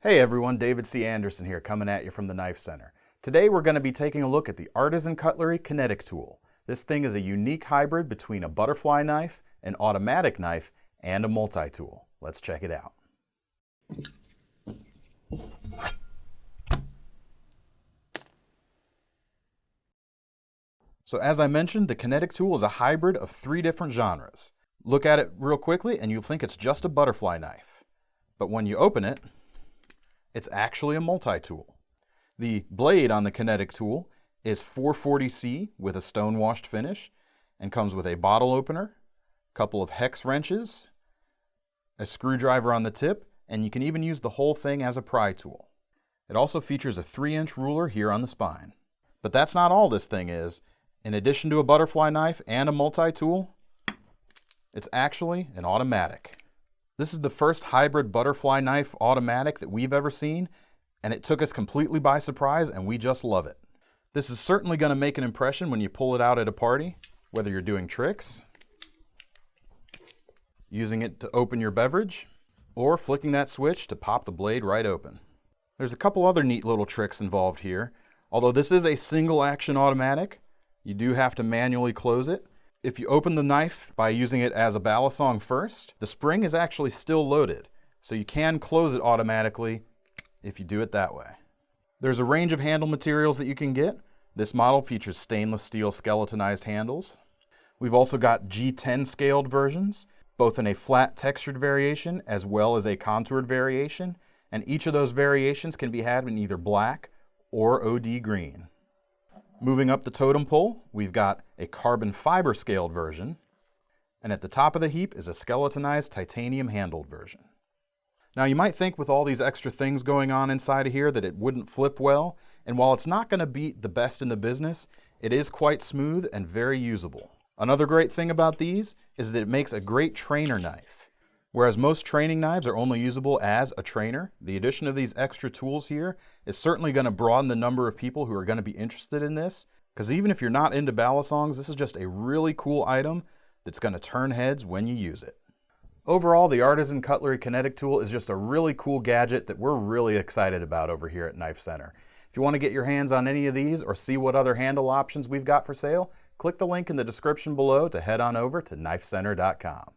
Hey everyone, David C. Anderson here, coming at you from the Knifecenter. Today we're going to be taking a look at the ArtisanCutlery Kinetic-Tool. This thing is a unique hybrid between a butterfly knife, an automatic knife, and a multi-tool. Let's check it out. So as I mentioned, the Kinetic-Tool is a hybrid of 3 different genres. Look at it real quickly and you'll think it's just a butterfly knife. But when you open it, it's actually a multi-tool. The blade on the Kinetic-Tool is 440C with a stone-washed finish and comes with a bottle opener, a couple of hex wrenches, a screwdriver on the tip, and you can even use the whole thing as a pry tool. It also features a 3-inch ruler here on the spine. But that's not all this thing is. In addition to a butterfly knife and a multi-tool, it's actually an automatic. This is the first hybrid butterfly knife automatic that we've ever seen, and it took us completely by surprise, and we just love it. This is certainly going to make an impression when you pull it out at a party, whether you're doing tricks, using it to open your beverage, or flicking that switch to pop the blade right open. There's a couple other neat little tricks involved here. Although this is a single action automatic, you do have to manually close it. If you open the knife by using it as a balisong first, the spring is actually still loaded, so you can close it automatically if you do it that way. There's a range of handle materials that you can get. This model features stainless steel skeletonized handles. We've also got G10 scaled versions, both in a flat textured variation as well as a contoured variation, and each of those variations can be had in either black or OD green. Moving up the totem pole, we've got a carbon fiber scaled version, and at the top of the heap is a skeletonized titanium handled version. Now you might think with all these extra things going on inside of here that it wouldn't flip well, and while it's not going to beat the best in the business, it is quite smooth and very usable. Another great thing about these is that it makes a great trainer knife. Whereas most training knives are only usable as a trainer, the addition of these extra tools here is certainly going to broaden the number of people who are going to be interested in this, because even if you're not into balisongs, this is just a really cool item that's going to turn heads when you use it. Overall, the ArtisanCutlery Kinetic-Tool is just a really cool gadget that we're really excited about over here at Knifecenter. If you want to get your hands on any of these or see what other handle options we've got for sale, click the link in the description below to head on over to knifecenter.com.